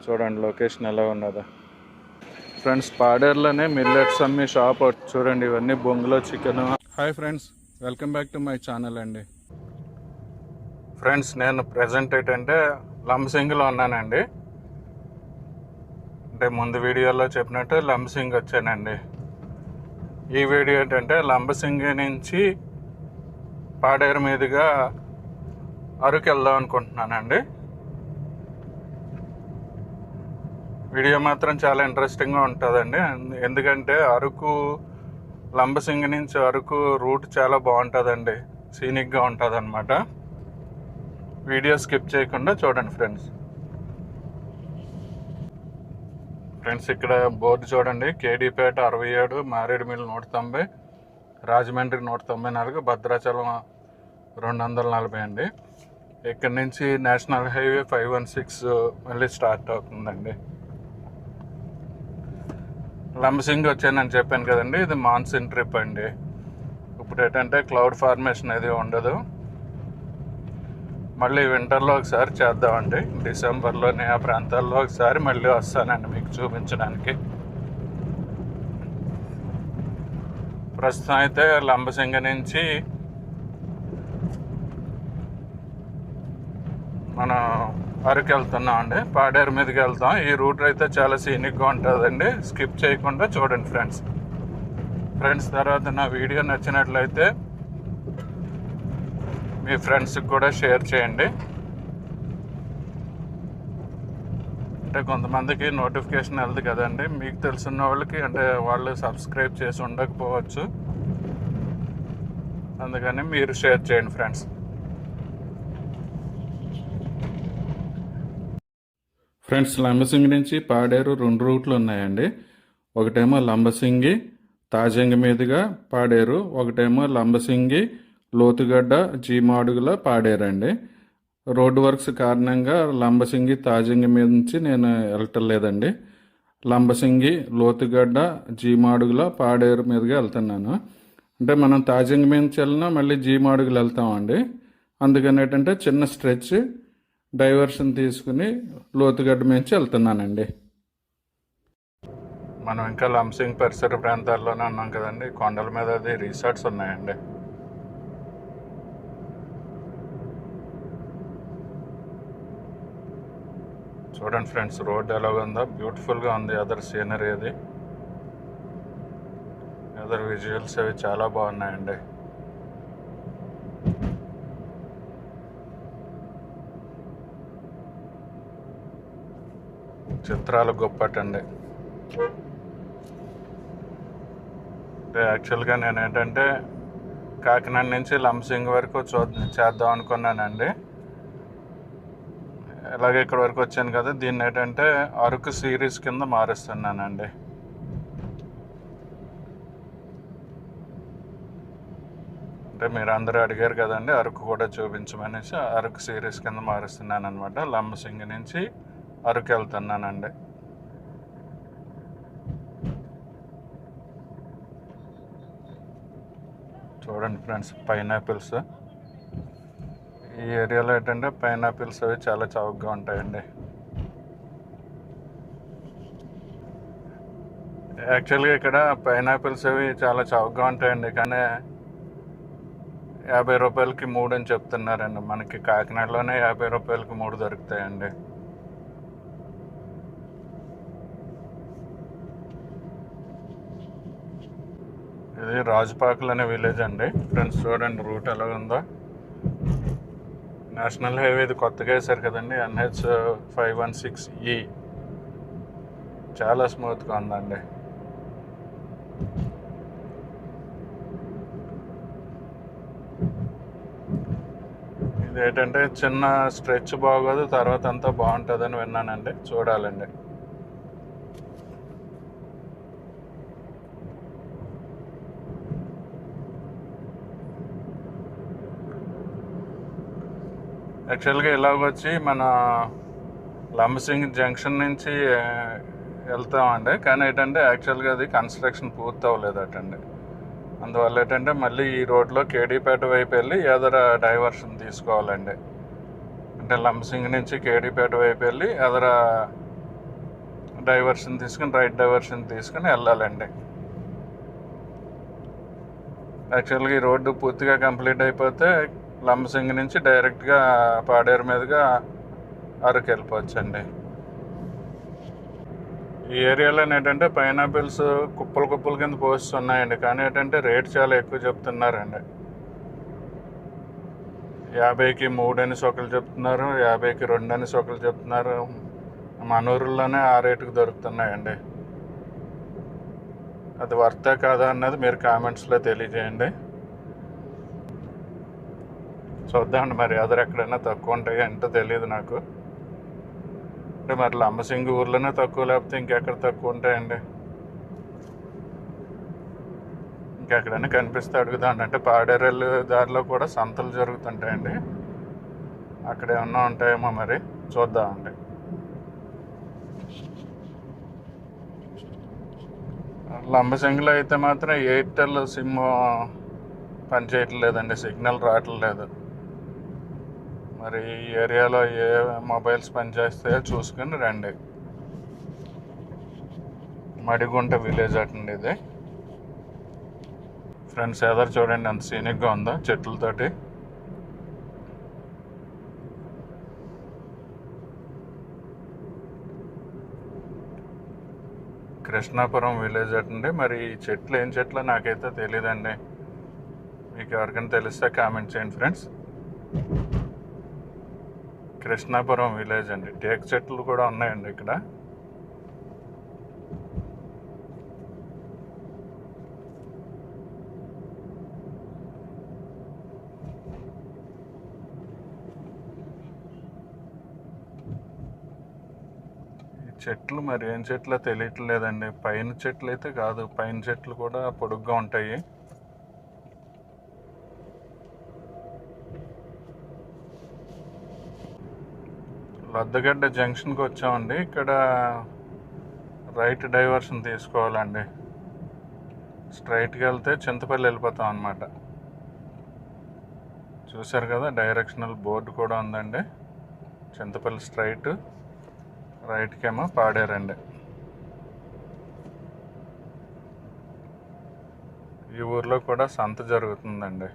చూడండి లొకేషన్ ఎలా ఉన్నదో ఫ్రెండ్స్. పాడేరులోనే మిల్లెట్స్ అమ్మే షాప్ చూడండి. ఇవన్నీ బొంగులో chicken. Hi friends, welcome back to my channel అండి. ఫ్రెండ్స్, నేను ప్రజెంట్ ఏంటంటే లంబసింగిలో ఉన్నానండి. అంటే ముందు వీడియోలో చెప్పినట్టు లంబసింగి వచ్చానండి. ఈ వీడియో ఏంటంటే లంబసింగి నుంచి పాడేరు మీదుగా అరకు వెళ్దాం అనుకుంటున్నానండి. వీడియో మాత్రం చాలా ఇంట్రెస్టింగ్గా ఉంటుందండి. ఎందుకంటే అరకు, లంబసింగి నుంచి అరకు రూట్ చాలా బాగుంటుందండి, సీనిక్గా ఉంటుంది అన్నమాట. వీడియో స్కిప్ చేయకుండా చూడండి ఫ్రెండ్స్. ఇక్కడ బోర్డు చూడండి. కేడీపేట 67, మారేడుమిల్లి 190, రాజమండ్రి 194, భద్రాచలం 240 అండి. ఇక్కడ నుంచి నేషనల్ హైవే 516 మళ్ళీ స్టార్ట్ అవుతుందండి. లంబసింగి వచ్చానని చెప్పాను కదండి, ఇది మాన్సూన్ ట్రిప్ అండి. ఇప్పుడు ఏంటంటే క్లౌడ్ ఫార్మేషన్ అది ఉండదు. మళ్ళీ వింటర్లో ఒకసారి చేద్దామండి. డిసెంబర్లోనే ఆ ప్రాంతాల్లో ఒకసారి మళ్ళీ వస్తానండి మీకు చూపించడానికి. ప్రస్తుతం అయితే లంబసింగి నుంచి మనం అరకు వెళ్తున్నాం అండి. పాడేరు మీదకి వెళ్తాం. ఈ రూట్ అయితే చాలా సీనిక్గా ఉంటుందండి. స్కిప్ చేయకుండా చూడండి ఫ్రెండ్స్. తర్వాత నా వీడియో నచ్చినట్లయితే మీ ఫ్రెండ్స్కి కూడా షేర్ చేయండి. అంటే కొంతమందికి నోటిఫికేషన్ వెళ్తుంది కదండి, మీకు తెలుసున్న వాళ్ళకి అంటే వాళ్ళు సబ్స్క్రైబ్ చేసి ఉండకపోవచ్చు. అందుకని మీరు షేర్ చేయండి ఫ్రెండ్స్. లంబసింగి నుంచి పాడేరు 2 రూట్లు ఉన్నాయండి. ఒకటేమో లంబసింగి తాజంగి మీదుగా పాడేరు, ఒకటేమో లంబసింగి లోతుగడ్డ జీమాడుగుల పాడేరు అండి. రోడ్డు వర్క్స్ కారణంగా లంబసింగి తాజంగి మీద నుంచి నేను వెళ్ళటం లేదండి. లంబసింగి లోతుగడ్డ జీమాడుగుల పాడేరు మీదుగా వెళ్తున్నాను. అంటే మనం తాజంగి మీద నుంచి వెళ్ళినా మళ్ళీ జీమాడుగులు వెళ్తామండి. అందుకని ఏంటంటే చిన్న స్ట్రెచ్ డైవర్షన్ తీసుకుని లోతుగడ్డ నుంచి వెళ్తున్నానండి. మనం ఇంకా లంబసింగి పరిసర ప్రాంతాల్లోనే ఉన్నాం కదండి. కొండల మీద అది రిసార్ట్స్ ఉన్నాయండి. చూడండి ఫ్రెండ్స్, రోడ్ ఎలాగ ఉందో బ్యూటిఫుల్గా ఉంది. అదర్ సీనరీ అది, అదర్ విజువల్స్ అవి చాలా బాగున్నాయండి. చిత్రాలు గొప్పటండి. యాక్చువల్గా నేను ఏంటంటే కాకినాడ నుంచి లంబసింగి వరకు చేద్దాం అనుకున్నానండి. అలాగే ఇక్కడ వరకు వచ్చాను కదా, దీన్ని ఏంటంటే అరకు సిరీస్ కింద మారుస్తున్నానండి. అంటే మీరు అందరూ అడిగారు కదండి అరకు కూడా చూపించమనేసి అరకు సిరీస్ కింద మారుస్తున్నాను అనమాట. లంబసింగి నుంచి అరకు వెళ్తున్నానండి. చూడండి ఫ్రెండ్స్, పైనాపిల్స్. ఈ ఏరియాలో ఏంటంటే పైనాపిల్స్ అవి చాలా చౌకగా ఉంటాయండి. యాక్చువల్గా ఇక్కడ పైనాపిల్స్ అవి చాలా చౌకగా ఉంటాయండి, కానీ 50 రూపాయలకి 3 అని చెప్తున్నారండి. మనకి కాకినాడలోనే 50 రూపాయలకి 3 దొరుకుతాయండి. ఇది రాజుపాకులు అనే విలేజ్ అండి. ఫ్రెండ్స్ చూడండి రూట్ ఎలా ఉందో. నేషనల్ హైవే ఇది కొత్తగా వేశారు కదండి, NH 516E. చాలా స్మూత్గా ఉందండి. ఇది ఏంటంటే చిన్న స్ట్రెచ్ బాగోదు, తర్వాత అంతా బాగుంటుందని విన్నానండి. చూడాలండి. యాక్చువల్గా ఇలాగొచ్చి మన లంబసింగి జంక్షన్ నుంచి వెళ్తామండి, కానీ ఏంటంటే యాక్చువల్గా అది కన్స్ట్రక్షన్ పూర్తి అవ్వలేదటండి. అందువల్ల ఏంటంటే మళ్ళీ ఈ రోడ్లో కేడీపేట వైపు వెళ్ళి ఎదర డైవర్షన్ తీసుకోవాలండి. అంటే లంబసింగి నుంచి కేడీపేట వైపు వెళ్ళి ఎదర డైవర్షన్ తీసుకుని రైట్ డైవర్షన్ తీసుకుని వెళ్ళాలండి. యాక్చువల్గా ఈ రోడ్డు పూర్తిగా కంప్లీట్ అయిపోతే లంబసింగి నుంచి డైరెక్ట్గా పాడేరు మీదుగా అరకు వెళ్ళిపోవచ్చండి. ఈ ఏరియాలో ఏంటంటే పైనాపిల్స్ కుప్పల కింద పోస్ట్ ఉన్నాయండి, కానీ ఏంటంటే రేట్ చాలా ఎక్కువ చెప్తున్నారండి. 50కి 3 అనేసి ఒకరు చెప్తున్నారు, 50కి 2 అనేసి ఒకరు చెప్తున్నారు. మన ఊరిలోనే ఆ రేటుకి దొరుకుతున్నాయండి. అది వర్తా కాదా అన్నది మీరు కామెంట్స్లో తెలియజేయండి. చూద్దామండి, మరి అదర్ ఎక్కడైనా తక్కువ ఉంటాయి అంటే తెలియదు నాకు. అంటే మరి లంబసింగి ఊర్లోనే తక్కువ, లేకపోతే ఇంకెక్కడ తక్కువ ఉంటాయండి. ఇంకెక్కడైనా కనిపిస్తే అడుగుదాం. అంటే పాడేరు దారిలో కూడా సంతలు జరుగుతుంటాయండి, అక్కడ ఏమన్నా ఉంటాయేమో మరి చూద్దామండి. లంబసింగిలో అయితే మాత్రం ఎయిర్టెల్ సిమ్ పనిచేయట్లేదండి, సిగ్నల్ రావట్లేదు. మరి ఈ ఏరియాలో ఏ మొబైల్స్ పనిచేస్తాయో చూసుకుని రండి. మడిగుంట విలేజ్ అటండి ఇది. ఫ్రెండ్స్ ఎదరు చూడండి ఎంత సీనిక్గా ఉందో చెట్లతోటి. కృష్ణాపురం విలేజ్ అటండి. మరి ఈ చెట్లు ఏం చెట్లు నాకైతే తెలియదండి, మీకు ఎవరికైనా తెలిస్తే కామెంట్ చేయండి ఫ్రెండ్స్. కృష్ణాపురం విలేజ్ అండి. టేక్ చెట్లు కూడా ఉన్నాయండి ఇక్కడ. ఈ చెట్లు మరి ఏం చెట్లో తెలియట్లేదండి. పైన చెట్లు అయితే కాదు, పైన చెట్లు కూడా పొడుగ్గా ఉంటాయి. లద్దగడ్డ జంక్షన్కి వచ్చామండి. ఇక్కడ రైట్ డైవర్షన్ తీసుకోవాలండి. స్ట్రైట్కి వెళ్తే చింతపల్లి వెళ్ళిపోతాం అన్నమాట. చూశారు కదా, డైరెక్షనల్ బోర్డు కూడా ఉందండి. చింతపల్లి స్ట్రైట్, రైట్కేమో పాడేరండి. ఈ ఊర్లో కూడా సంత జరుగుతుందండి.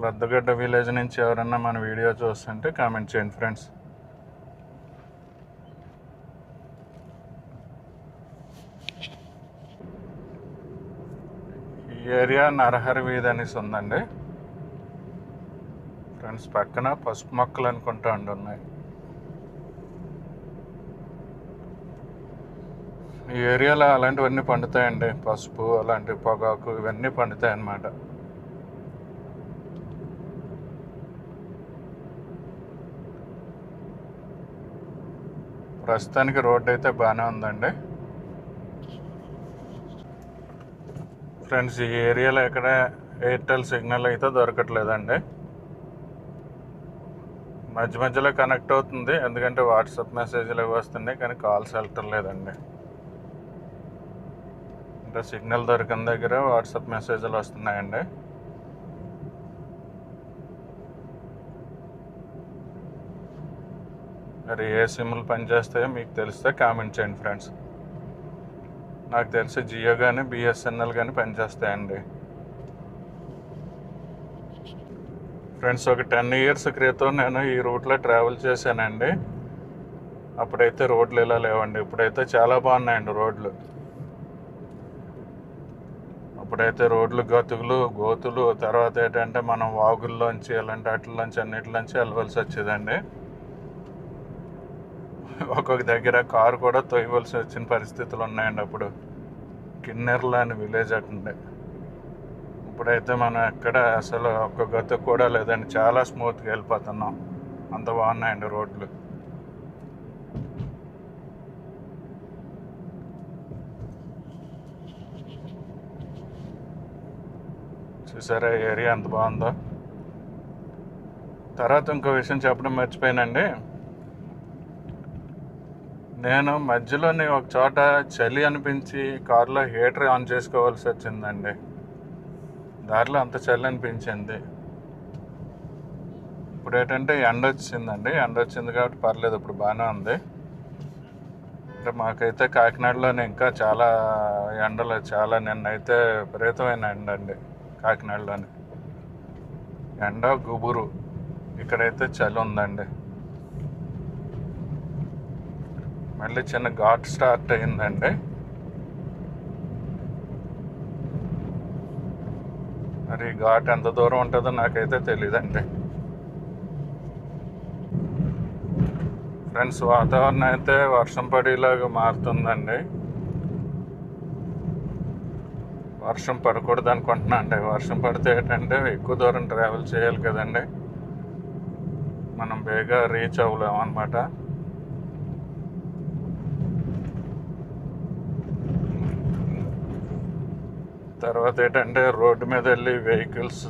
లద్దగడ్డ విలేజ్ నుంచి ఎవరన్నా మన వీడియో చూస్తుంటే కామెంట్ చేయండి ఫ్రెండ్స్. ఈ ఏరియా నరహరి వీధి అనేసి ఉందండి ఫ్రెండ్స్. పక్కన పసుపు మొక్కలు అనుకుంటా ఉన్నాయి. ఈ ఏరియాలో అలాంటివన్నీ పండుతాయండి, పసుపు, అలాంటి పొగాకు, ఇవన్నీ పండుతాయి అన్నమాట. ప్రస్తుతానికి రోడ్డు అయితే బాగానే ఉందండి ఫ్రెండ్స్. ఈ ఏరియాలో ఎక్కడ ఎయిర్టెల్ సిగ్నల్ అయితే దొరకట్లేదండి. మధ్యలో కనెక్ట్ అవుతుంది, ఎందుకంటే వాట్సాప్ మెసేజ్లు వస్తున్నాయి, కానీ కాల్స్ వెళ్ళటలేదండి. అంటే సిగ్నల్ దొరికిన దగ్గర వాట్సాప్ మెసేజ్లు వస్తున్నాయండి. మరి ఏ సిమ్లు పనిచేస్తాయో మీకు తెలిస్తే కామెంట్ చేయండి ఫ్రెండ్స్. నాకు తెలిసి జియో కానీ బిఎస్ఎన్ఎల్ కానీ పనిచేస్తాయండి ఫ్రెండ్స్. ఒక 10 years క్రితం నేను ఈ రూట్లో ట్రావెల్ చేశానండి. అప్పుడైతే రోడ్లు ఇలా లేవండి, ఇప్పుడైతే చాలా బాగున్నాయండి రోడ్లు. అప్పుడైతే రోడ్లు గోతులు, తర్వాత ఏంటంటే మనం వాగుల్లోంచి ఇలాంటి వాటిల్లోంచి అన్నిటిలోంచి వెళ్ళవలసి వచ్చేదండి. ఒక్కొక్క దగ్గర కారు కూడా తొయ్యవలసి వచ్చిన పరిస్థితులు ఉన్నాయండి అప్పుడు. కిన్నెర్ల అని విలేజ్ అటుండే. ఇప్పుడైతే మనం ఎక్కడ అసలు ఒక్క గతుకు కూడా లేదండి, చాలా స్మూత్గా వెళ్ళిపోతున్నాం, అంత బాగున్నాయండి రోడ్లు. చూసారా ఏరియా ఎంత బాగుందో. తర్వాత ఇంకో విషయం చెప్పడం మర్చిపోయానండి. నేను మధ్యలోని ఒక చోట చలి అనిపించి కారులో హీటర్ ఆన్ చేసుకోవాల్సి వచ్చిందండి. దారిలో అంత చలి అనిపించింది. ఇప్పుడు ఏంటంటే ఎండ వచ్చింది కాబట్టి పర్లేదు, ఇప్పుడు బాగానే ఉంది. అంటే మాకైతే కాకినాడలోనే ఇంకా చాలా ఎండలు, నిన్నైతే విపరీతమైన ఎండ అండి కాకినాడలోనే. ఎండ గుబురు. ఇక్కడైతే చలి ఉందండి. మళ్ళీ చిన్న ఘాట్ స్టార్ట్ అయిందండి. మరి ఘాట్ ఎంత దూరం ఉంటుందో నాకైతే తెలియదండి. ఫ్రెండ్స్, వాతావరణం అయితే వర్షం పడేలాగా మారుతుందండి. వర్షం పడకూడదు అనుకుంటున్నా అండి. వర్షం పడితే ఏంటంటే ఎక్కువ దూరం ట్రావెల్ చేయాలి కదండి, మనం బేగా రీచ్ అవ్వలేము అన్నమాట. తర్వాత ఏంటంటే రోడ్డు మీద వెళ్ళి వెహికల్స్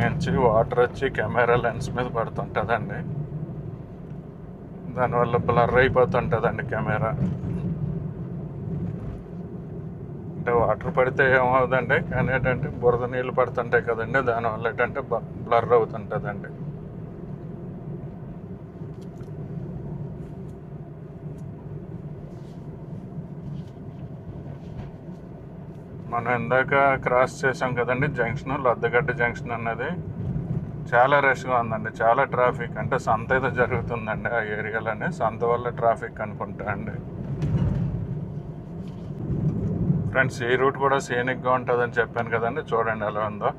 నుంచి వాటర్ వచ్చి కెమెరా లెన్స్ మీద పడుతుంటుందండి. దానివల్ల బ్లర్ అయిపోతుంటుందండి కెమెరా. అంటే వాటర్ పడితే ఏమవుతుందండి, కానీ ఏంటంటే బురద నీళ్ళు పడుతుంటాయి కదండి, దానివల్ల ఏంటంటే బ్లర్ అవుతుంటుందండి. మనం ఇందాక క్రాస్ చేసాం కదండి జంక్షన్, లద్దగడ్డ జంక్షన్ అన్నది చాలా రష్గా ఉందండి, చాలా ట్రాఫిక్. అంటే సంత అయితే జరుగుతుందండి ఆ ఏరియాలోనే, సంత వల్ల ట్రాఫిక్ అనుకుంటా అండి. ఫ్రెండ్స్, ఈ రూట్ కూడా సీనిక్గా ఉంటుందని చెప్పాను కదండి, చూడండి ఎలా ఉందో.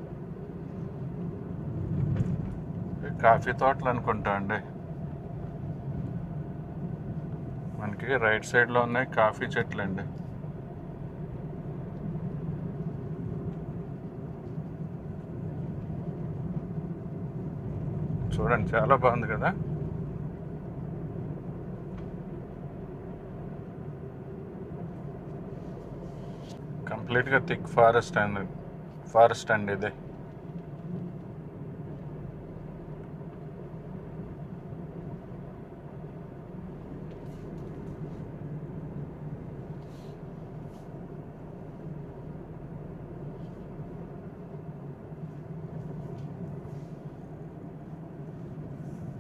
కాఫీ తోటలు అనుకుంటా అండి. మనకి రైట్ సైడ్లో ఉన్నాయి కాఫీ చెట్లు అండి. చూడండి చాలా బాగుంది కదా. కంప్లీట్గా థిక్ ఫారెస్ట్ అండి ఇది.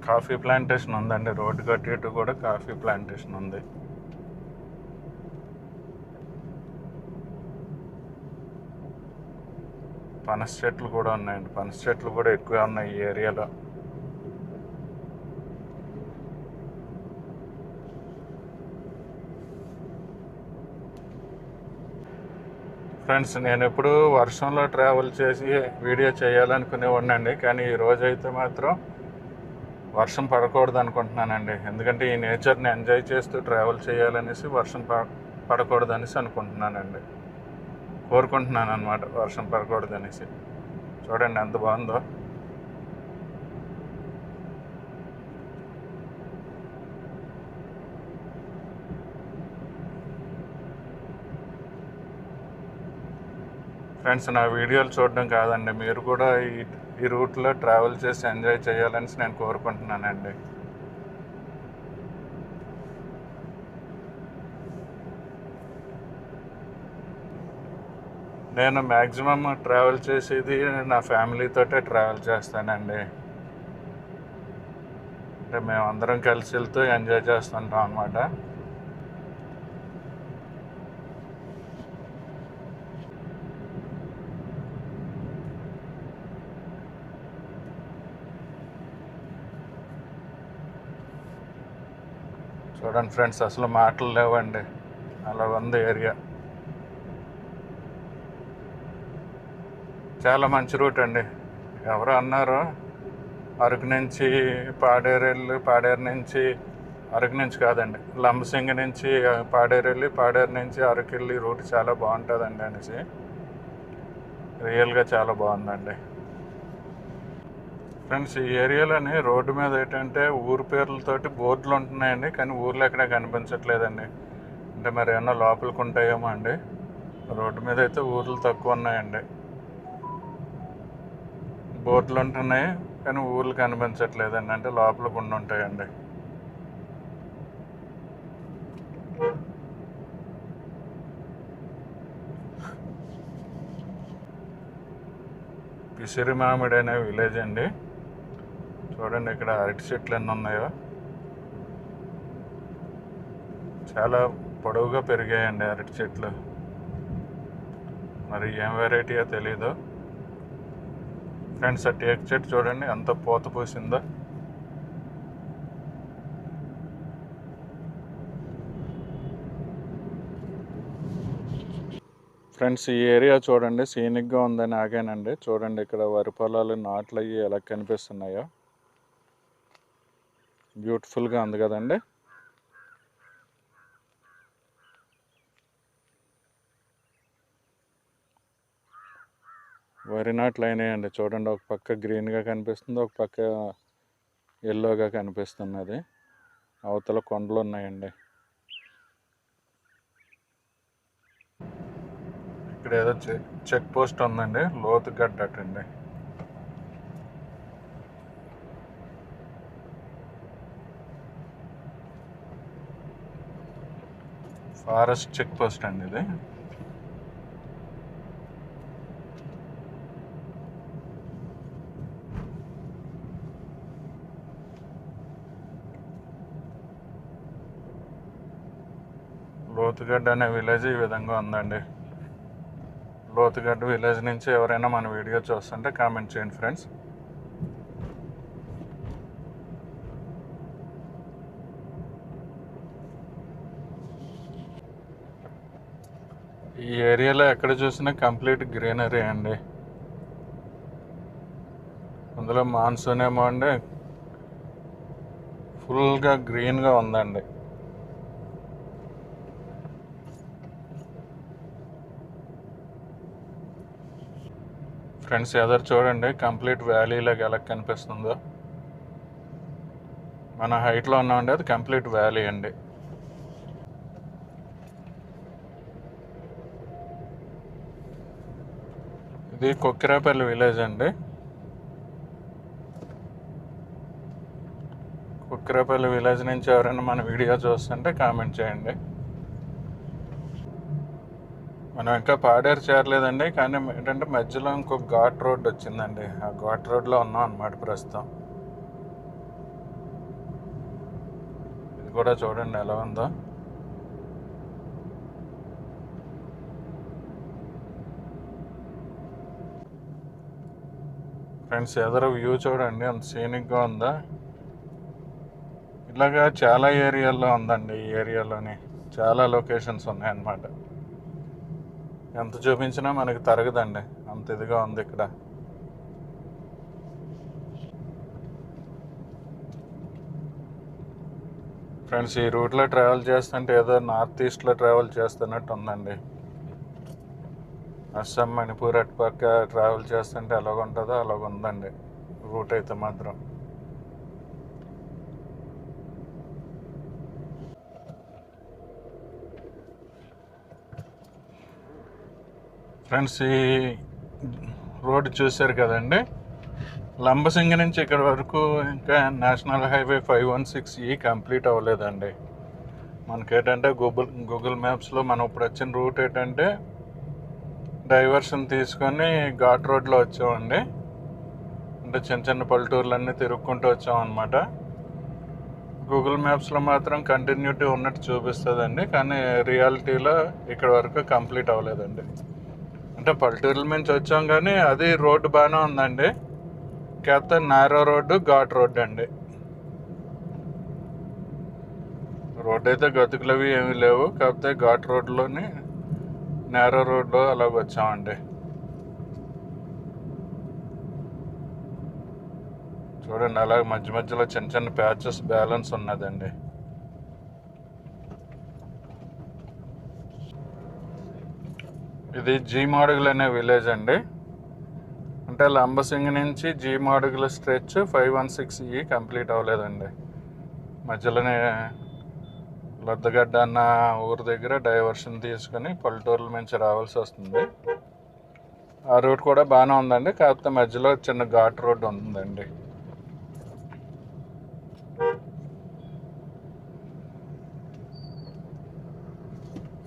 కాఫీ ప్లాంటేషన్ ఉందండి, రోడ్డు కట్టి ఇటు కూడా కాఫీ ప్లాంటేషన్ ఉంది. పనస చెట్లు కూడా ఉన్నాయండి, పనస చెట్లు కూడా ఎక్కువ ఉన్నాయి ఈ ఏరియాలో. ఫ్రెండ్స్, నేను ఎప్పుడు వర్షంలో ట్రావెల్ చేసి వీడియో చేయాలనుకునేవాడినండి, కానీ ఈరోజు అయితే మాత్రం వర్షం పడకూడదు అనుకుంటున్నానండి. ఎందుకంటే ఈ నేచర్ని ఎంజాయ్ చేస్తూ ట్రావెల్ చేయాలనేసి వర్షం పడకూడదు అనేసి అనుకుంటున్నానండి, కోరుకుంటున్నాను అనమాట, వర్షం పడకూడదు అనేసి. చూడండి ఎంత బాగుందో. ఫ్రెండ్స్, నా వీడియోలు చూడడం కాదండి, మీరు కూడా ఈ రూట్లో ట్రావెల్ చేసి ఎంజాయ్ చేయాలని నేను కోరుకుంటున్నానండి. నేను మ్యాక్సిమం ట్రావెల్ చేసేది నా ఫ్యామిలీతోటే ట్రావెల్ చేస్తానండి. అంటే మేమందరం కలిసి వెళ్తూ ఎంజాయ్ చేస్తుంటాం అన్నమాట. చూడండి ఫ్రెండ్స్, అసలు మాటలు లేవండి, అలా ఉంది ఏరియా. చాలా మంచి రూట్ అండి. ఎవరు అన్నారు అరకు నుంచి పాడేరు నుంచి అరకు నుంచి కాదండి, లంబసింగి నుంచి పాడేరు వెళ్ళి, పాడేరు నుంచి అరకు వెళ్ళి రూట్ చాలా బాగుంటుందండి అనేసి. రియల్గా చాలా బాగుందండి. ఫ్రెండ్స్, ఈ ఏరియాలోని రోడ్డు మీద ఏంటంటే ఊరు పేర్లతోటి బోర్డులు ఉంటున్నాయండి, కానీ ఊర్లో ఎక్కడ కనిపించట్లేదండి. అంటే మరి ఏమన్నా లోపలికి ఉంటాయేమో అండి. రోడ్డు మీద అయితే ఊర్లు తక్కువ ఉన్నాయండి. బోర్డులు ఉంటున్నాయి కానీ ఊర్లు కనిపించట్లేదండి, అంటే లోపలికి ఉండి ఉంటాయండి. పిసిరి మామిడి అనే విలేజ్ అండి. చూడండి ఇక్కడ అరటి చెట్లు ఎన్ని ఉన్నాయో. చాలా పొడవుగా పెరిగాయండి అరటి చెట్లు. మరి ఏం వెరైటీయో తెలీదు. ఫ్రెండ్స్, ఆ టేక్ చెట్టు చూడండి ఎంత పూత పూసిందో. ఫ్రెండ్స్, ఈ ఏరియా చూడండి సీనిక్గా ఉందని ఆగానండి. చూడండి ఇక్కడ వరి పొలాలు నాట్లు అయ్యి ఎలా కనిపిస్తున్నాయో. బ్యూటిఫుల్గా ఉంది కదండి. వరి నాట్లు అయినాయండి. చూడండి ఒక పక్క గ్రీన్గా కనిపిస్తుంది, ఒక పక్క ఎల్లోగా కనిపిస్తున్నది. అవతల కొండలు ఉన్నాయండి. ఇక్కడ ఏదో చెక్ పోస్ట్ ఉందండి, లోతుగడ్డ అటండి. ఫారెస్ట్ చెక్ పోస్ట్ అండి ఇది. లోతుగడ్డ అనే విలేజ్ ఈ విధంగా ఉందండి. లోతుగడ్డ విలేజ్ నుంచి ఎవరైనా మన వీడియో చూస్తుంటే కామెంట్ చేయండి ఫ్రెండ్స్. ఈ ఏరియాలో ఎక్కడ చూసినా కంప్లీట్ గ్రీనరీ అండి. అందులో మాన్సూన్ ఏమో అండి ఫుల్గా గ్రీన్గా ఉందండి. ఫ్రెండ్స్, ఎదురు చూడండి కంప్లీట్ వ్యాలీలాగా ఎలా కనిపిస్తుందో. మన హైట్లో ఉన్నామండి, అది కంప్లీట్ వ్యాలీ అండి. ఇది కొక్కిరాపల్లి విలేజ్ అండి. కొక్కిరాపల్లి విలేజ్ నుంచి ఎవరైనా మన వీడియో చూస్తుంటే కామెంట్ చేయండి. మనం ఇంకా పాడేరు చేరలేదండి, కానీ ఏంటంటే మధ్యలో ఇంకొక ఘాట్ రోడ్ వచ్చిందండి. ఆ ఘాట్ రోడ్లో ఉన్నాం అన్నమాట ప్రస్తుతం. ఇది కూడా చూడండి ఎలా ఉందో. ఫ్రెండ్స్, ఎదురు వ్యూ చూడండి ఎంత సీనిక్గా ఉందా. ఇలాగా చాలా ఏరియాల్లో ఉందండి. ఈ ఏరియాలోని చాలా లొకేషన్స్ ఉన్నాయన్నమాట. ఎంత చూపించినా మనకి తరగదండి, అంత ఇదిగా ఉంది ఇక్కడ. ఫ్రెండ్స్, ఈ రూట్లో ట్రావెల్ చేస్తుంటే ఏదో నార్త్ ఈస్ట్లో ట్రావెల్ చేస్తున్నట్టు ఉందండి. అస్సాం, మణిపూర్ అటుపక్క ట్రావెల్ చేస్తుంటే ఎలాగ ఉంటుందో అలాగ ఉందండి రూట్ అయితే మాత్రం. ఫ్రెండ్స్, ఈ రోడ్డు చూశారు కదండి. లంబసింగి నుంచి ఇక్కడ వరకు ఇంకా నేషనల్ హైవే 516E కంప్లీట్ అవ్వలేదండి. మనకేంటంటే గూగుల్ మ్యాప్స్లో మనం ఇప్పుడు వచ్చిన రూట్ ఏంటంటే డైవర్షన్ తీసుకొని ఘాట్ రోడ్లో వచ్చామండి. అంటే చిన్న చిన్న పల్లెటూర్లన్నీ తిరుక్కుంటూ వచ్చామన్నమాట. గూగుల్ మ్యాప్స్లో మాత్రం కంటిన్యూటీ ఉన్నట్టు చూపిస్తుందండి, కానీ రియాలిటీలో ఇక్కడ వరకు కంప్లీట్ అవ్వలేదండి. అంటే పల్లెటూర్ల నుంచి వచ్చాం కానీ అది రోడ్డు బాగానే ఉందండి, కాకపోతే నారో రోడ్డు, ఘాట్ రోడ్డు అండి. రోడ్డు అయితే గతుకులు అవి ఏమీ లేవు, కాకపోతే ఘాట్ రోడ్లోని నేరో రోడ్లో అలాగ వచ్చామండి. చూడండి అలాగే మధ్య మధ్యలో చిన్న చిన్న ప్యాచెస్ బ్యాలెన్స్ ఉన్నదండి. ఇది జీమాడుగులు అనే విలేజ్ అండి. అంటే లంబసింగి నుంచి G Madugula stretch 516E complete అవ్వలేదండి. మధ్యలోనే లొద్దగడ్డ అన్న ఊరు దగ్గర డైవర్షన్ తీసుకుని పల్లెటూరుల నుంచి రావాల్సి వస్తుంది. ఆ రూట్ కూడా బాగానే ఉందండి, కాకపోతే మధ్యలో చిన్న ఘాట్ రోడ్ ఉందండి.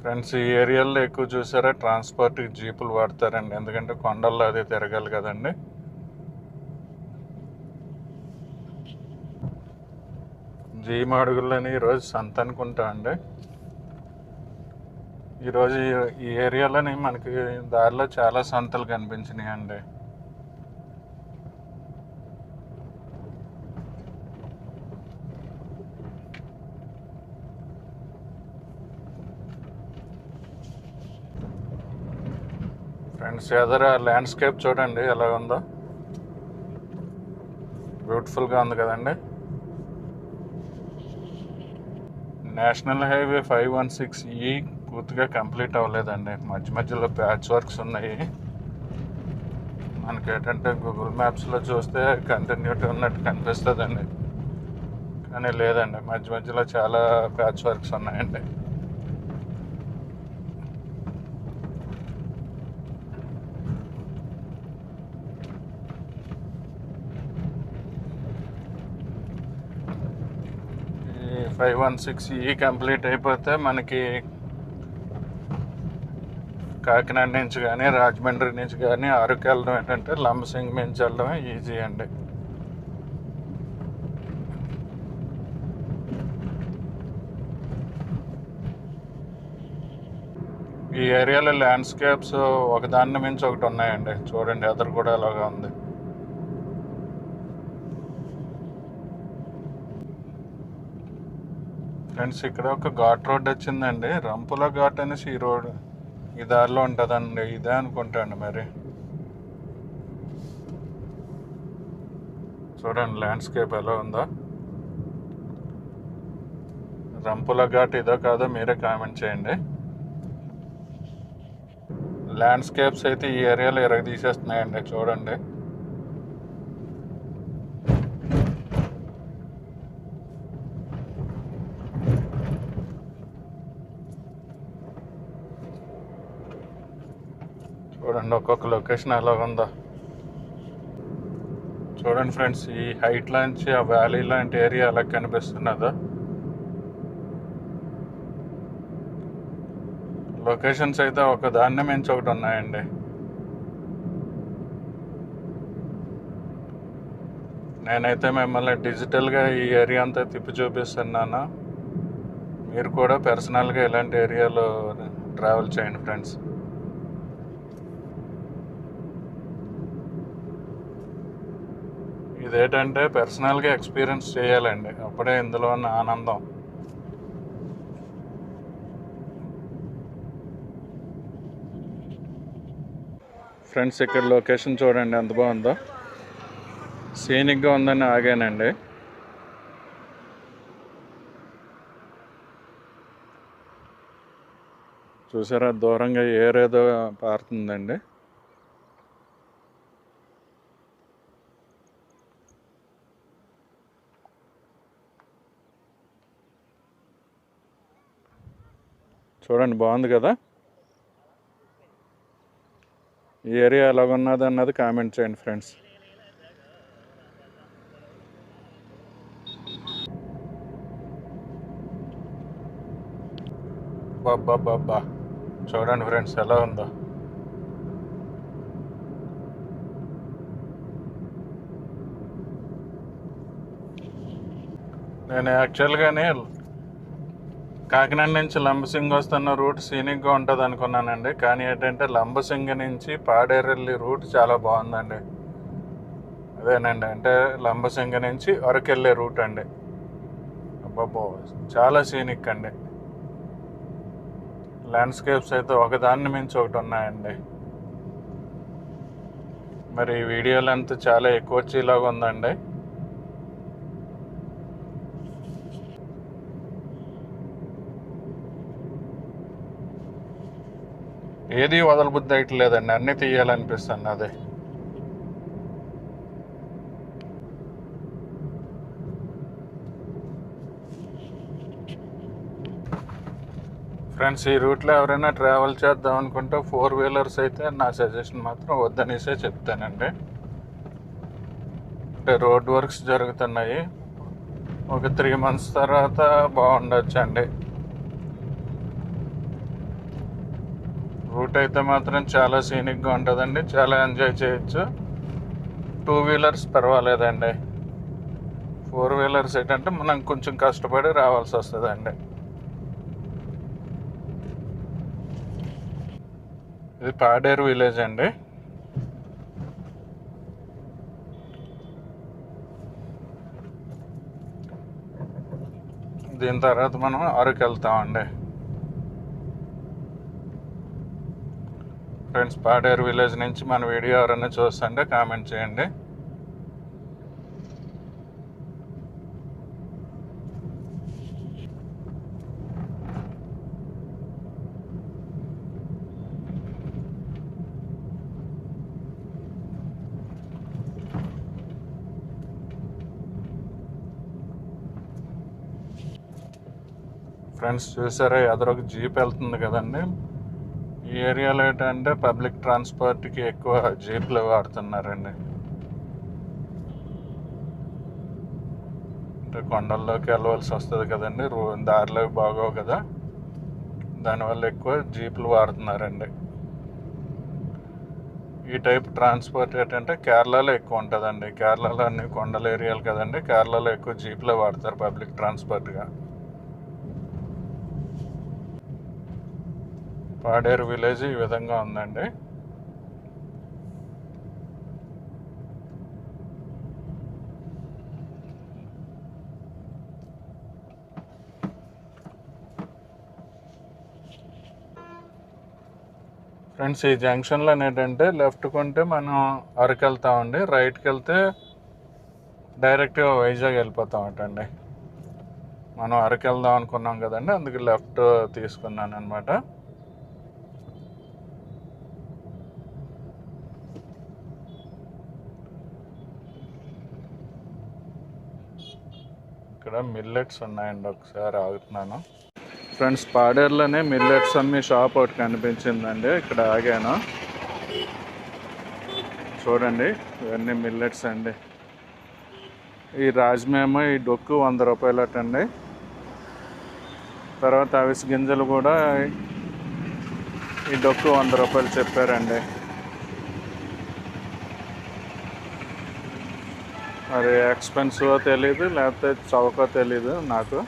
ఫ్రెండ్స్, ఈ ఏరియాలో ఎక్కువ చూసారా ట్రాన్స్పోర్ట్కి జీపులు వాడతారండి, ఎందుకంటే కొండల్లో అది తిరగాలి కదండి. జీ మాడుగులని ఈరోజు సంత అనుకుంటా అండి. ఈరోజు ఈ ఏరియాలోని మనకి దారిలో చాలా సంతలు కనిపించినాయి అండి. ఫ్రెండ్స్, ఎదర ల్యాండ్స్కేప్ చూడండి ఎలా ఉందో, బ్యూటిఫుల్గా ఉంది కదండి. నేషనల్ హైవే 516E పూర్తిగా కంప్లీట్ అవ్వలేదండి, మధ్య మధ్యలో ప్యాచ్ వర్క్స్ ఉన్నాయి. మనకి ఏంటంటే గూగుల్ మ్యాప్స్లో చూస్తే కంటిన్యూటీ ఉన్నట్టు కనిపిస్తుందండి, కానీ లేదండి, మధ్య మధ్యలో చాలా ప్యాచ్ వర్క్స్ ఉన్నాయండి. ఈ 516E కంప్లీట్ అయిపోతే మనకి కాకినాడ నుంచి కానీ రాజమండ్రి నుంచి కానీ అరకు వెళ్ళడం ఏంటంటే లంబసింగి నుంచి వెళ్ళడమే ఈజీ అండి. ఈ ఏరియాలో ల్యాండ్స్కేప్స్ ఒకదాన్ని మించి ఒకటి ఉన్నాయండి. చూడండి ఎదురు కూడా అలాగా ఉంది. ఫ్రెండ్స్, ఇక్కడ ఒక ఘాట్ రోడ్ వచ్చిందండి, రంపుల ఘాట్ అనేసి ఈ రోడ్ ఈ దారిలో ఉంటుందండి. ఇదే అనుకుంటా అండి మరి. చూడండి ల్యాండ్స్కేప్ ఎలా ఉందో. రంపుల ఘాట్ ఇదో కాదో మీరే కామెంట్ చేయండి. ల్యాండ్స్కేప్స్ అయితే ఈ ఏరియాలో ఎరగ తీసేస్తున్నాయండి, చూడండి. చూడండి ఒక్కొక్క లొకేషన్ ఎలా ఉందో. చూడండి ఫ్రెండ్స్, ఈ హైట్ లాంచి ఆ వ్యాలీ లాంటి ఏరియా ఎలా కనిపిస్తున్నదో. లొకేషన్స్ అయితే ఒక దాన్ని మించి ఒకటి ఉన్నాయండి. నేనైతే మిమ్మల్ని డిజిటల్గా ఈ ఏరియా అంతా తిప్పి చూపిస్తున్నాను. మీరు కూడా పర్సనల్గా ఇలాంటి ఏరియాలో ట్రావెల్ చేయండి ఫ్రెండ్స్. ఇదేంటంటే పర్సనల్గా ఎక్స్పీరియన్స్ చేయాలండి, అప్పుడే ఇందులో ఉన్న ఆనందం. ఫ్రెండ్స్, ఇక్కడ లొకేషన్ చూడండి ఎంత బాగుందో, సీనిక్గా ఉందని ఆగానండి. చూసారా దూరంగా ఏరేదో పారుతుందండి. చూడండి బాగుంది కదా. ఈ ఏరియా ఎలాగున్నది అన్నది కామెంట్ చేయండి ఫ్రెండ్స్. బాబా చూడండి ఫ్రెండ్స్ ఎలా ఉందో. నేను యాక్చువల్గానే కాకినాడ నుంచి లంబసింగి వస్తున్న రూట్ సీనిక్గా ఉంటుంది అనుకున్నానండి, కానీ ఏంటంటే లంబసింగి నుంచి పాడేరెల్లి రూట్ చాలా బాగుందండి. అదేనండి, అంటే లంబసింగి నుంచి అరకెళ్ళే రూట్ అండి. అబ్బాబో చాలా సీనిక్ అండి. ల్యాండ్స్కేప్స్ అయితే ఒకదాన్ని మించి ఒకటి ఉన్నాయండి. మరి ఈ వీడియో లెంత్ చాలా ఎక్కువ వచ్చేలాగా ఉందండి. ఏది వదలబుద్ధి అయ్యట్లేదండి, అన్నీ తీయాలనిపిస్తుంది. అదే ఫ్రెండ్స్, ఈ రూట్లో ఎవరైనా ట్రావెల్ చేద్దాం అనుకుంటే 4 వీలర్స్ అయితే నా సజెషన్ మాత్రం వద్దనేసే చెప్తానండి. అంటే రోడ్ వర్క్స్ జరుగుతున్నాయి, ఒక 3 months తర్వాత బాగుండొచ్చు అండి. రూట్ అయితే మాత్రం చాలా సీనిక్గా ఉంటుందండి, చాలా ఎంజాయ్ చేయొచ్చు. 2 వీలర్స్ పర్వాలేదండి. 4 వీలర్స్ ఏంటంటే మనం కొంచెం కష్టపడి రావాల్సి వస్తుందండి. ఇది పాడేరు విలేజ్ అండి. దీని తర్వాత మనం అరకు వెళ్తామండి. ఫ్రెండ్స్, పాడేరు విలేజ్ నుంచి మన వీడియో ఎవరైనా చూస్తుంటే కామెంట్ చేయండి. ఫ్రెండ్స్, చూసారా ఎదురొక జీప్ వెళ్తుంది కదండి. ఈ ఏరియాలో ఏంటంటే పబ్లిక్ ట్రాన్స్పోర్ట్కి ఎక్కువ జీప్లు వాడుతున్నారండి. అంటే కొండల్లోకి వెళ్ళవలసి వస్తుంది కదండి, దారిలో బాగోవు కదా, దానివల్ల ఎక్కువ జీప్లు వాడుతున్నారండి. ఈ టైప్ ట్రాన్స్పోర్ట్ ఏంటంటే కేరళలో ఎక్కువ ఉంటుందండి. కేరళలో అన్ని కొండల ఏరియాలు కదండి, కేరళలో ఎక్కువ జీప్లే వాడతారు పబ్లిక్ ట్రాన్స్పోర్ట్గా. పాడేరు విలేజ్ ఈ విధంగా ఉందండి. ఫ్రెండ్స్, ఈ జంక్షన్లో ఏంటంటే లెఫ్ట్ కొంటే మనం అరకు వెళ్తామండి, రైట్కి వెళ్తే డైరెక్ట్గా వైజాగ్ వెళ్ళిపోతామటండి. మనం అరకు వెళ్దాం అనుకున్నాం కదండి, అందుకు లెఫ్ట్ తీసుకున్నాను అనమాట. ఇక్కడ మిల్లెట్స్ ఉన్నాయండి, ఒకసారి ఆగుతున్నాను. ఫ్రెండ్స్, పాడేరులోనే మిల్లెట్స్ అమ్మి షాప్ ఒకటి కనిపించిందండి, ఇక్కడ ఆగాను. చూడండి, ఇవన్నీ మిల్లెట్స్ అండి. ఈ రాజ్మేమో ఈ డొక్కు 100 రూపాయలు అటండి. తర్వాత అవిసి గింజలు కూడా ఈ డొక్కు 100 రూపాయలు చెప్పారండి. మరి ఎక్స్పెన్సివ్ తెలీదు, లేకపోతే చౌక తెలీదు నాకు.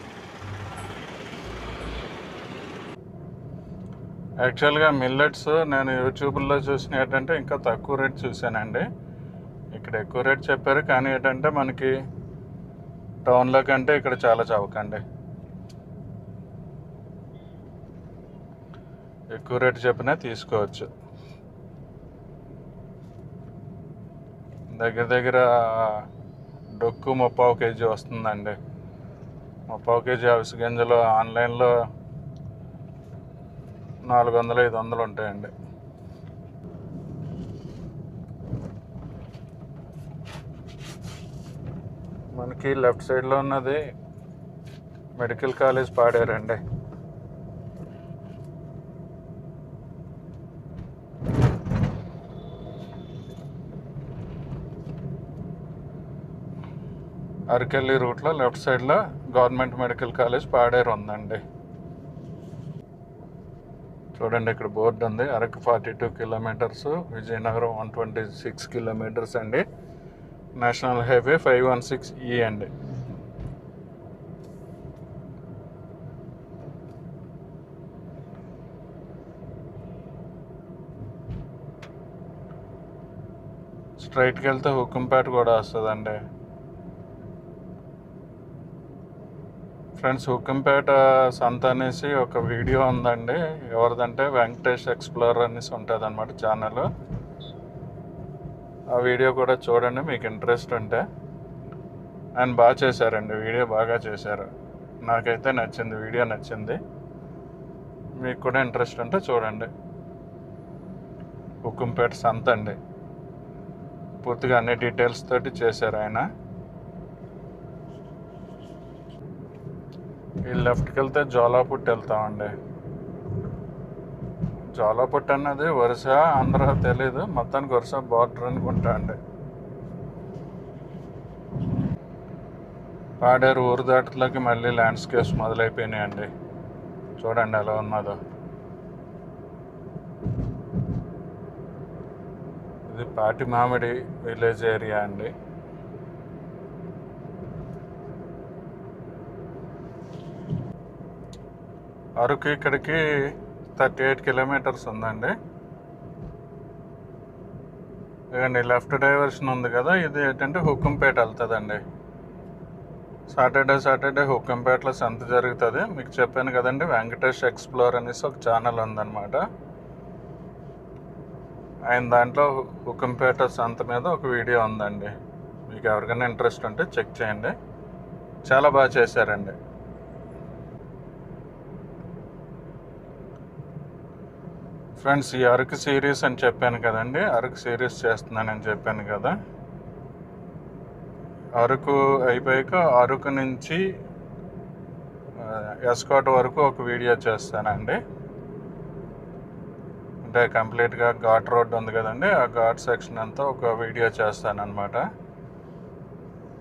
యాక్చువల్గా మిల్లెట్స్ నేను యూట్యూబ్లో చూసిన ఏంటంటే ఇంకా తక్కువ రేట్ చూశానండి. ఇక్కడ ఎక్కువ రేట్ చెప్పారు, కానీ ఏంటంటే మనకి టౌన్లో కంటే ఇక్కడ చాలా చౌకండి. ఎక్కువ రేట్ చెప్పినా తీసుకోవచ్చు. దగ్గర దగ్గర డొక్కు 30 kg వస్తుందండి. 30 kg అవిసి గింజలు ఆన్లైన్లో 400-500 ఉంటాయండి. మనకి లెఫ్ట్ సైడ్లో ఉన్నది మెడికల్ కాలేజ్ పాడేరండి. అరకెళ్ళి రూట్లో లెఫ్ట్ సైడ్లో గవర్నమెంట్ మెడికల్ కాలేజ్ పాడేరు ఉందండి. చూడండి, ఇక్కడ బోర్డు ఉంది. అరకు 42 kilometers, విజయనగరం 126 kilometers అండి. నేషనల్ హైవే 516E అండి. స్ట్రైట్కి వెళ్తే హుకుంపేట కూడా వస్తుందండి. ఫ్రెండ్స్, హుకుంపేట సంత అనేసి ఒక వీడియో ఉందండి. ఎవరిదంటే వెంకటేష్ ఎక్స్ప్లోరర్ అనేసి ఉంటుంది అనమాట ఛానల్. ఆ వీడియో కూడా చూడండి మీకు ఇంట్రెస్ట్ ఉంటే. ఆయన బాగా చేశారండి, వీడియో బాగా చేశారు. నాకైతే నచ్చింది, వీడియో నచ్చింది. మీకు కూడా ఇంట్రెస్ట్ ఉంటే చూడండి. హుకుంపేట సంత అండి, పూర్తిగా అన్ని డీటెయిల్స్ తోటి చేశారు ఆయన. ఈ లెఫ్ట్కి వెళ్తే జోలాపుట్ వెళ్తామండి. జోలపుట్టు అన్నది వరుస ఆంధ్ర తెలీదు, మొత్తానికి వరుస బార్డర్ అనుకుంటా అండి. పాడేరు ఊరు దాటలోకి మళ్ళీ ల్యాండ్స్కేప్స్ మొదలైపోయినాయండి. చూడండి ఎలా ఉన్నదో. ఇది పాటి మామిడి విలేజ్ ఏరియా అండి. అరకు ఇక్కడికి 38 కిలోమీటర్స్ ఉందండి. ఇదండి లెఫ్ట్ డైవర్షన్ ఉంది కదా, ఇది ఏంటంటే హుక్కంపేట వెళ్తుందండి. సాటర్డే హుక్కంపేటలో సంత జరుగుతుంది. మీకు చెప్పాను కదండి, వెంకటేష్ ఎక్స్ప్లోర్ అనేసి ఒక ఛానల్ ఉందన్నమాట. ఆయన దాంట్లో హుక్కంపేట సంత మీద ఒక వీడియో ఉందండి. మీకు ఎవరికైనా ఇంట్రెస్ట్ ఉంటే చెక్ చేయండి. చాలా బాగా చేశారండి. ఫ్రెండ్స్, ఈ అరకు సిరీస్ అని చెప్పాను కదండి, అరకు సిరీస్ చేస్తున్నానని చెప్పాను కదా. అరకు అయిపోయాక అరకు నుంచి ఎస్కాట్ వరకు ఒక వీడియో చేస్తానండి. అంటే కంప్లీట్గా ఘాట్ రోడ్ ఉంది కదండి, ఆ ఘాట్ సెక్షన్ అంతా ఒక వీడియో చేస్తానన్నమాట.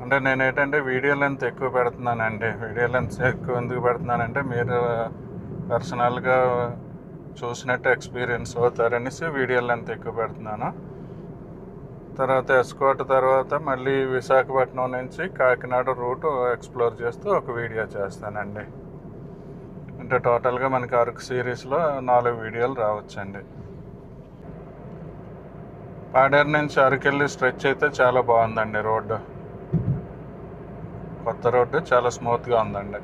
అంటే నేను ఏంటంటే వీడియో లెంత్ ఎక్కువ పెడుతున్నానండి. వీడియో లెంత్ ఎక్కువ ఎందుకు పెడుతున్నానంటే మీరు పర్సనల్గా చూసినట్టు ఎక్స్పీరియన్స్ అవుతారనేసి వీడియో లెంత్ ఎక్కువ పెడుతున్నాను. తర్వాత ఎస్కాట్ తర్వాత మళ్ళీ విశాఖపట్నం నుంచి కాకినాడ రూట్ ఎక్స్ప్లోర్ చేస్తూ ఒక వీడియో చేస్తానండి. అంటే టోటల్గా మనకి అరకు సిరీస్లో 4 వీడియోలు రావచ్చండి. పాడేరు నుంచి అరకెళ్ళి స్ట్రెచ్ అయితే చాలా బాగుందండి. రోడ్డు కొత్త రోడ్డు చాలా స్మూత్గా ఉందండి.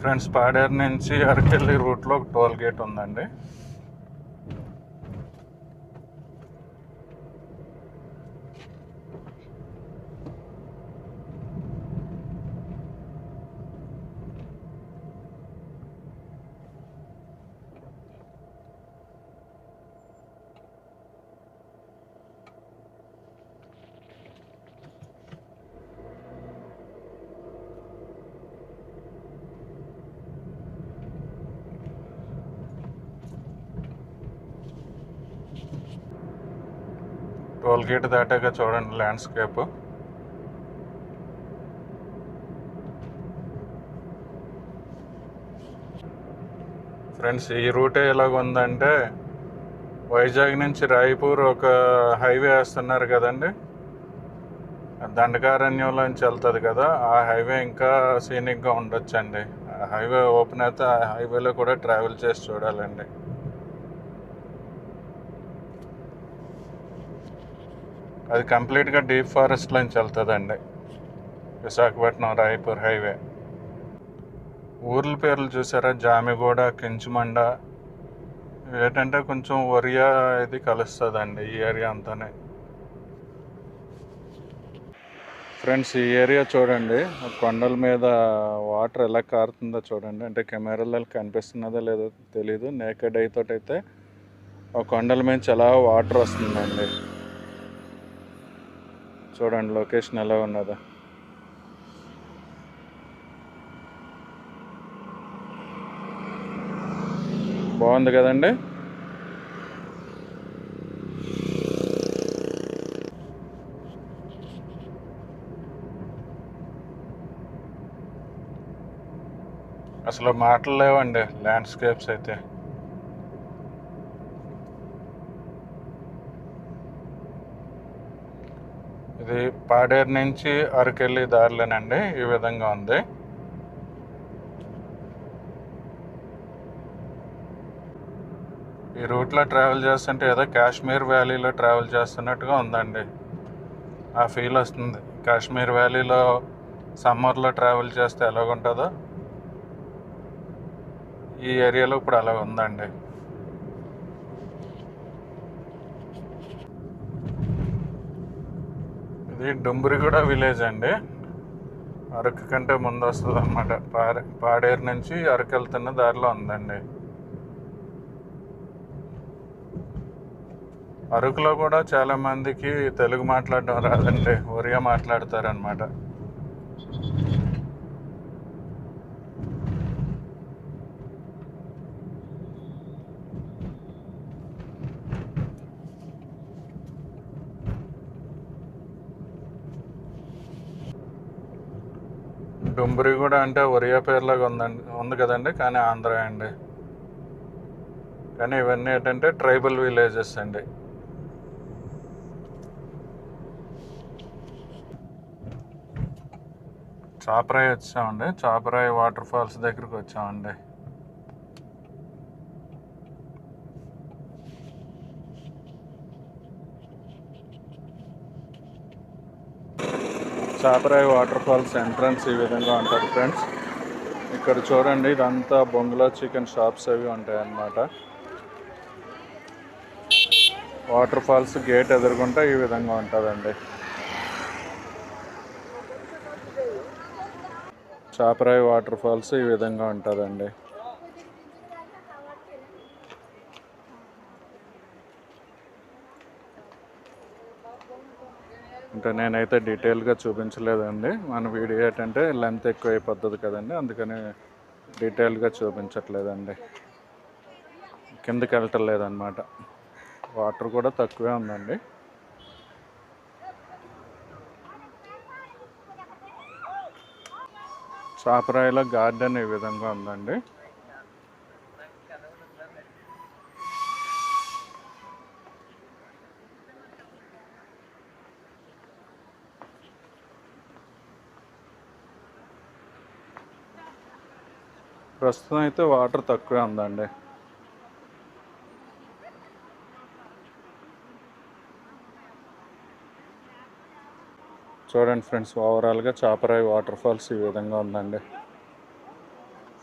ఫ్రెండ్స్, పాడేరు నుంచి అరకెళ్ళి రూట్లో ఒక టోల్ గేట్ ఉందండి. టోల్ గేట్ దాటాక చూడండి ల్యాండ్స్కేప్. ఫ్రెండ్స్, ఈ రూటే ఎలాగ ఉందంటే వైజాగ్ నుంచి రాయపూర్ ఒక హైవే వేస్తున్నారు కదండి, దండకారణ్యంలోంచి వెళ్తుంది కదా, ఆ హైవే ఇంకా సీనిక్గా ఉండొచ్చండి. ఆ హైవే ఓపెన్ అయితే ఆ హైవేలో కూడా ట్రావెల్ చేసి చూడాలండి. అది కంప్లీట్గా డీప్ ఫారెస్ట్ నుంచి వెళ్తుందండి, విశాఖపట్నం రాయపూర్ హైవే. ఊర్ల పేర్లు చూసారా, జామిగూడ, కించుమండ, ఏంటంటే కొంచెం ఒరియా ఇది కలుస్తుందండి ఈ ఏరియా అంతానే. ఫ్రెండ్స్, ఈ ఏరియా చూడండి, కొండల మీద వాటర్ ఎలా కారుతుందో చూడండి. అంటే కెమెరాలో కనిపిస్తున్నదో లేదో తెలీదు, నేకెడ్ ఐ తోటి అయితే ఆ కొండల మీద చాలా వాటర్ వస్తుందండి. చూడండి లొకేషన్ ఎలా ఉన్నదో. బాగుంది కదండి. అసలు మాటలు లేవండి ల్యాండ్స్కేప్స్ అయితే. ఇది పాడేరు నుంచి అరకెళ్ళి దారిలోనండి, ఈ విధంగా ఉంది. ఈ రూట్లో ట్రావెల్ చేస్తుంటే ఏదో కాశ్మీర్ వ్యాలీలో ట్రావెల్ చేస్తున్నట్టుగా ఉందండి. ఆ ఫీల్ వస్తుంది. కాశ్మీర్ వ్యాలీలో సమ్మర్లో ట్రావెల్ చేస్తే ఎలాగుంటుందో ఈ ఏరియాలో ఇప్పుడు అలా ఉందండి. ఇది డుంబురిగూడ విలేజ్ అండి, అరకు కంటే ముందు వస్తుంది అన్నమాట. పాడేరు నుంచి అరకు వెళ్తున్న దారిలో ఉందండి. అరకులో కూడా చాలామందికి తెలుగు మాట్లాడడం రాదండి, ఒరియా మాట్లాడతారనమాట. డుంబురి కూడా అంటే ఒరియా పేరులాగా ఉంది కదండి, కానీ ఆంధ్ర అండి. కానీ ఇవన్నీ ఏంటంటే ట్రైబల్ విలేజెస్ అండి. చాపరాయి వచ్చామండి, చాపరాయి వాటర్ ఫాల్స్ దగ్గరికి వచ్చామండి. చాపరాయి వాటర్ ఫాల్స్ ఎంట్రన్స్ ఈ విధంగా ఉంటుంది ఫ్రెండ్స్. ఇక్కడ చూడండి, ఇదంతా బొంగులో చికెన్ షాప్స్ అవి ఉంటాయి అన్నమాట. వాటర్ ఫాల్స్ గేట్ ఎదుర్కొంటే ఈ విధంగా ఉంటుందండి. చాపరాయి వాటర్ ఫాల్స్ ఈ విధంగా ఉంటుందండి. అంటే నేనైతే డీటెయిల్గా చూపించలేదండి. మన వీడియో ఏంటంటే లెంత్ ఎక్కువ అయిపోతుంది కదండి, అందుకని డీటెయిల్గా చూపించట్లేదండి. కిందకి వెళ్ళటలేదన్నమాట. వాటర్ కూడా తక్కువే ఉందండి. చాపరాయిలో గార్డెన్ ఈ విధంగా ఉందండి. ప్రస్తుతం అయితే వాటర్ తక్కువే ఉందండి. చూడండి ఫ్రెండ్స్, ఓవరాల్గా చాపరాయి వాటర్ ఫాల్స్ ఈ విధంగా ఉందండి.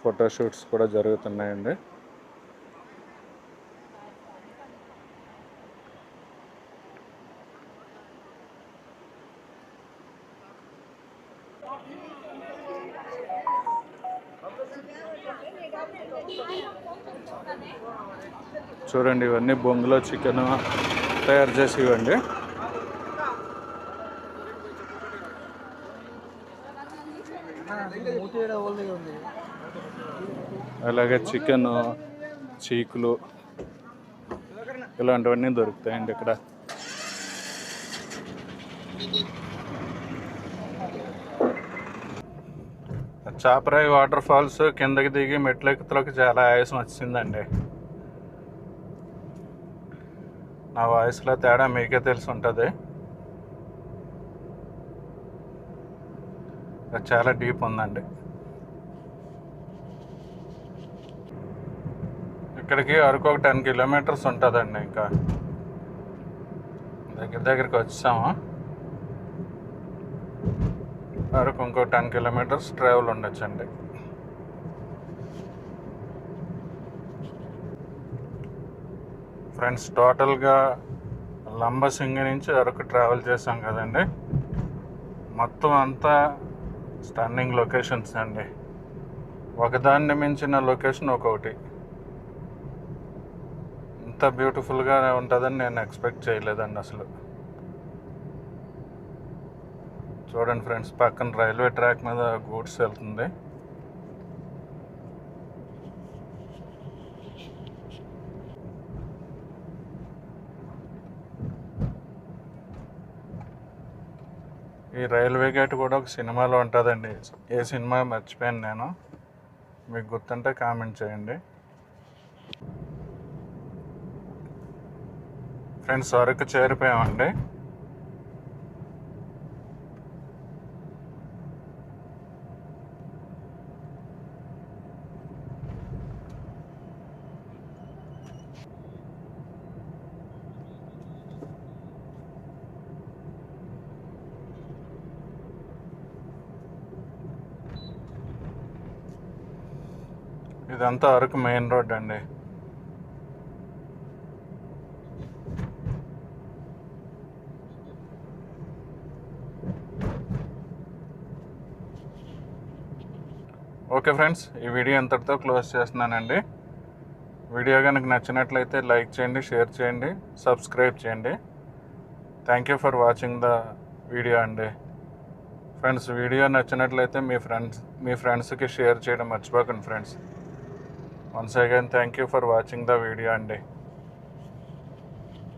ఫోటోషూట్స్ కూడా జరుగుతున్నాయండి. చూడండి, ఇవన్నీ బొంగులో చికెన్ తయారు చేసి ఇవ్వండి. అలాగే చికెన్, చీకులు ఇలాంటివన్నీ దొరుకుతాయండి ఇక్కడ. చాపరాయి వాటర్ ఫాల్స్ కిందకి దిగి మెట్లెక్కుతలోకి చాలా ఆయాసం వచ్చిందండి. నా వాయిస్లో తేడా మీకే తెలిసి ఉంటుంది. చాలా డీప్ ఉందండి. ఇక్కడికి అరకు ఒక 10 కిలోమీటర్స్ ఉంటుందండి. ఇంకా దగ్గరికి వచ్చాము. అరకు ఇంకో 10 కిలోమీటర్స్ ట్రావెల్ ఉండొచ్చండి. ఫ్రెండ్స్, టోటల్గా లంబసింగి నుంచి అరకు ట్రావెల్ చేసాం కదండి. మొత్తం అంతా స్టన్నింగ్ లొకేషన్స్ అండి. ఒకదాన్ని మించిన లొకేషన్ ఒక్కొక్కటి. ఇంత బ్యూటిఫుల్గా ఉంటుందని నేను ఎక్స్పెక్ట్ చేయలేదండి అసలు. చూడండి ఫ్రెండ్స్, పక్కన రైల్వే ట్రాక్ మీద గూడ్స్ వెళ్తుంది. ఈ రైల్వే గేట్ కూడా ఒక సినిమాలో ఉంటుందండి. ఏ సినిమా మర్చిపోయాను నేను, మీకు గుర్తుంటే కామెంట్ చేయండి. ఫ్రెండ్స్, అరకు చేరిపోయామండి. ఇదంతా అరకు మెయిన్ రోడ్ అండి. ఓకే ఫ్రెండ్స్, ఈ వీడియో ఇంతటితో క్లోజ్ చేస్తున్నానండి. వీడియో కనుక నచ్చినట్లయితే లైక్ చేయండి, షేర్ చేయండి, సబ్స్క్రైబ్ చేయండి. Thank you for watching the video అండి. ఫ్రెండ్స్, వీడియో నచ్చినట్లయితే మీ ఫ్రెండ్స్కి షేర్ చేయడం మర్చిపోకండి friends. Once again thank you for watching the video అండి.